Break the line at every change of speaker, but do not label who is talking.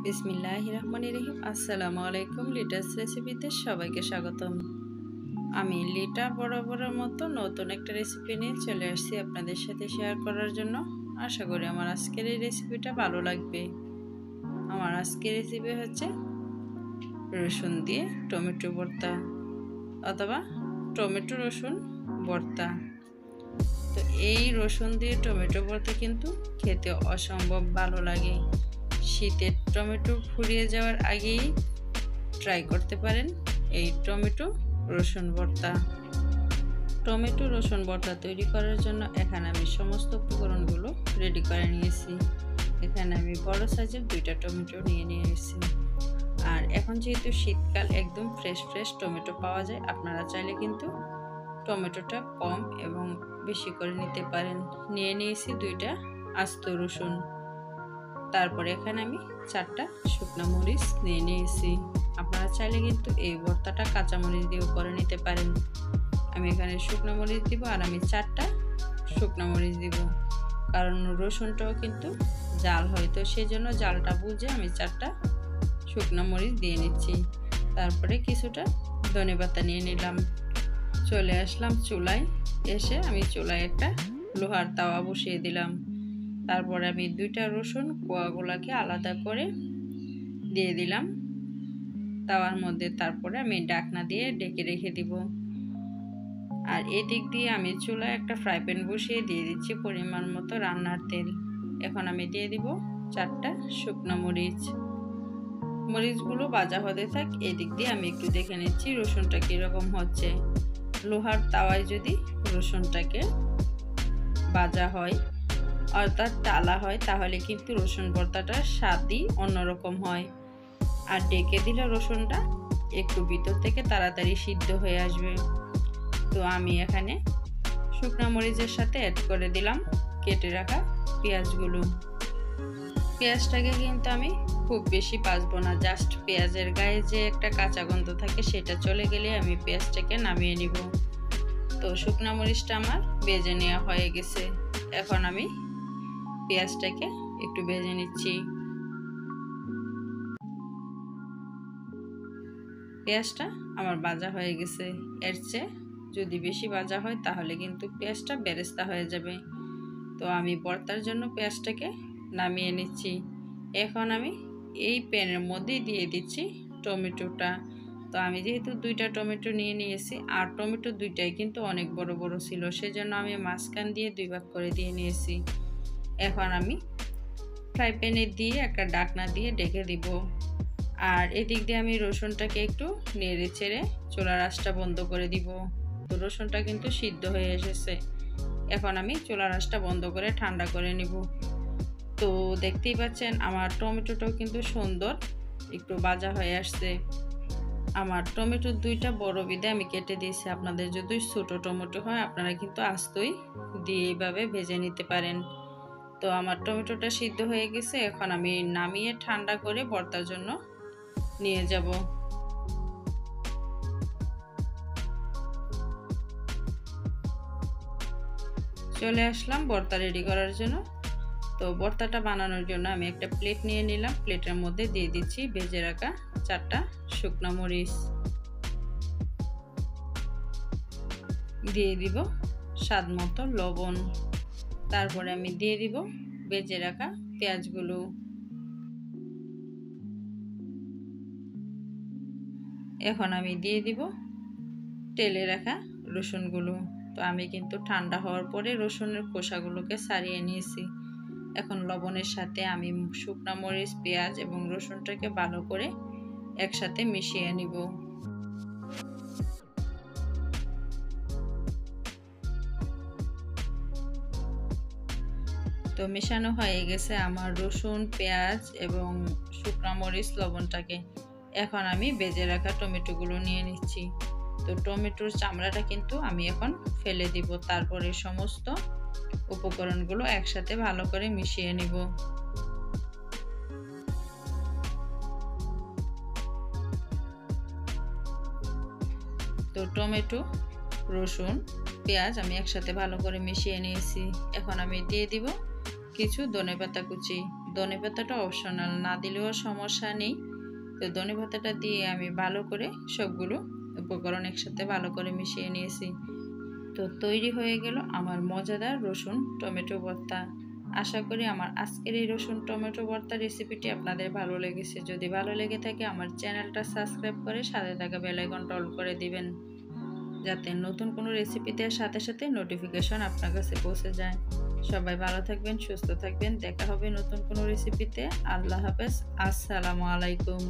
বিসমিল্লাহিররহমানিররহিম। আসসালামু আলাইকুম। লিটাস রেসিপিতে সবাইকে স্বাগতম। আমি লিটা বরাবরের মতো নতুন একটা রেসিপি নিয়ে চলে আসছি আপনাদের সাথে শেয়ার করার জন্য। আশা করি আমার আজকের এই রেসিপিটা ভালো লাগবে। আমার আজকের রেসিপি হচ্ছে রসুন দিয়ে টমেটো ভর্তা অথবা টমেটো রসুন ভর্তা। তো এই রসুন দিয়ে টমেটো ভর্তা কিন্তু খেতে অসম্ভব ভালো লাগে। শীতের টমেটো ফুরিয়ে যাওয়ার আগেই ট্রাই করতে পারেন এই টমেটো রসুন ভর্তা। টমেটো রসুন ভর্তা তৈরি করার জন্য এখানে আমি সমস্ত উপকরণগুলো রেডি করে নিয়েছি। এখানে আমি বড় সাইজের 2টা টমেটো নিয়ে নিয়েছি। আর এখন যেহেতু শীতকাল, একদম ফ্রেশ টমেটো পাওয়া যায়। আপনারা চাইলে কিন্তু টমেটোটা কম এবং বেশি করে নিতে পারেন। নিয়ে নিয়েছি 2টা আস্ত রসুন। তারপরে এখানে আমি 4টা শুকনো মরিচ নিয়ে নিয়েছি। আপনারা চাইলে কিন্তু এই ভর্তাটা কাঁচা মরিচ দিয়েও করে নিতে পারেন। আমি এখানে শুকনো মরিচ দিব আর আমি 4টা শুকনো মরিচ দিব, কারণ রসুনটাও কিন্তু জাল হয়, তো সেই জন্য জালটা বুঝে আমি 4টা শুকনো মরিচ দিয়ে নিচ্ছি। তারপরে কিছুটা ধনেপাতা নিয়ে নিলাম। চলে আসলাম চুলায়। এসে আমি চুলায় একটা লোহার তাওয়া বসিয়ে দিলাম। তারপরে আমি 2টা রসুন কোয়াগুলাকে আলাদা করে দিয়ে দিলাম তাওয়ার মধ্যে। তারপরে আমি ঢাকনা দিয়ে ঢেকে রেখে দিব। আর এদিক দিয়ে আমি চুলায় একটা ফ্রাই প্যান বসিয়ে দিয়ে দিচ্ছি পরিমাণ মতো রান্নার তেল। এখন আমি দিয়ে দিব 4টা শুকনো মরিচ। মরিচগুলো ভাজা হতে থাক, এদিক দিয়ে আমি একটু দেখে নিচ্ছি রসুনটা কীরকম হচ্ছে। লোহার তাওয়ায় যদি রসুনটাকে ভাজা হয় অর্থাৎ টালা হয়, তাহলে কিন্তু রসুন ভর্তাটা স্বাদই অন্যরকম হয়। আর ঢেকে দিলে রসুনটা একটু ভিতর থেকে তাড়াতাড়ি সিদ্ধ হয়ে আসবে। তো আমি এখানে শুকনো মরিচের সাথে অ্যাড করে দিলাম কেটে রাখা পেঁয়াজগুলো। পেঁয়াজটাকে কিন্তু আমি খুব বেশি ভাজবো না, জাস্ট পেঁয়াজের গায়ে যে একটা কাঁচা গন্ধ থাকে সেটা চলে গেলে আমি পেঁয়াজটাকে নামিয়ে নিব। তো শুকনো মরিচটা আমার ভেজে নেওয়া হয়ে গেছে। এখন আমি পেঁয়াজটাকে একটু ভেজে নিচ্ছি। পেঁয়াজটা আমার ভাজা হয়ে গেছে। এর চেয়ে যদি বেশি ভাজা হয় তাহলে কিন্তু পেঁয়াজটা বেরেস্তা হয়ে যাবে। তো আমি ভর্তার জন্য পেঁয়াজটাকে নামিয়ে নিচ্ছি। এখন আমি এই প্যানের মধ্যে দিয়ে দিচ্ছি টমেটোটা। তো আমি যেহেতু 2টা টমেটো নিয়ে নিয়েছি, আর টমেটো 2টাই কিন্তু অনেক বড় বড় ছিল, সেজন্য আমি মাঝখান দিয়ে 2 ভাগ করে দিয়ে নিয়েছি। এখন আমি ফ্রাই প্যানে দিয়ে একটা ঢাকনা দিয়ে ঢেকে দিব। আর এদিক দিয়ে আমি রসুনটাকে একটু নেড়ে চেড়ে চুলার আঁচটা বন্ধ করে দিব। তো রসুনটা কিন্তু সিদ্ধ হয়ে এসেছে। এখন আমি চুলার আঁচটা বন্ধ করে ঠান্ডা করে নিব। তো দেখতেই পাচ্ছেন আমার টমেটোটাও কিন্তু সুন্দর একটু ভাজা হয়ে আসছে। আমার টমেটো 2টা বড় বিধে আমি কেটে দিয়েছি। আপনাদের যদি ছোট টমেটো হয় আপনারা কিন্তু আস্তই দিয়ে এইভাবে ভেজে নিতে পারেন। তো আমার টমেটোটা সিদ্ধ হয়ে গেছে। এখন আমি নামিয়ে ঠান্ডা করে ভর্তার জন্য নিয়ে যাব। চলে আসলাম ভর্তা রেডি করার জন্য। তো ভর্তাটা বানানোর জন্য আমি একটা প্লেট নিয়ে নিলাম। প্লেটের মধ্যে দিয়ে দিচ্ছি ভেজে রাখা 4টা শুকনো মরিচ, দিয়ে দিব স্বাদ মতো লবণ। তারপরে আমি দিয়ে দিব ভেজে রাখা পেঁয়াজগুলো। এখন আমি দিয়ে দিব তেলে রাখা রসুনগুলো। তো আমি কিন্তু ঠান্ডা হওয়ার পরে রসুনের খোসাগুলোকে ছাড়িয়ে নিয়েছি। এখন লবণের সাথে আমি শুকনো মরিচ, পেঁয়াজ এবং রসুনটাকে ভালো করে একসাথে মিশিয়ে নিব। তো মেশানো হয়ে গেছে আমার রসুন, পেঁয়াজ এবং শুকনো মরিচ, লবণটাকে। এখন আমি ভেজে রাখা টমেটোগুলো নিয়ে নিচ্ছি। তো টমেটোর চামড়াটা কিন্তু আমি এখন ফেলে দিব। তারপরে সমস্ত উপকরণগুলো একসাথে ভালো করে মিশিয়ে নিব। তো টমেটো, রসুন, পেঁয়াজ আমি একসাথে ভালো করে মিশিয়ে নিয়েছি। এখন আমি দিয়ে দিব কিছু ধনেপাতা কুচি। ধনেপাতাটা অপশনাল, না দিলেও সমস্যা নেই। তো ধনেপাতাটা দিয়ে আমি ভালো করে সবগুলো উপকরণ একসাথে ভালো করে মিশিয়ে নিয়েছি। তো তৈরি হয়ে গেল আমার মজাদার রসুন টমেটো ভর্তা। আশা করি আমার আজকের এই রসুন টমেটো ভর্তা রেসিপিটি আপনাদের ভালো লেগেছে। যদি ভালো লেগে থাকে আমার চ্যানেলটা সাবস্ক্রাইব করে সাথে থাকা বেল আইকনটা অল করে দিবেন, যাতে নতুন কোনো রেসিপি দেওয়ার সাথে সাথে নোটিফিকেশন আপনার কাছে পৌঁছে যায়। সবাই ভালো থাকবেন, সুস্থ থাকবেন। দেখা হবে নতুন কোনো রেসিপিতে। আল্লাহ হাফেজ। আসসালামু আলাইকুম।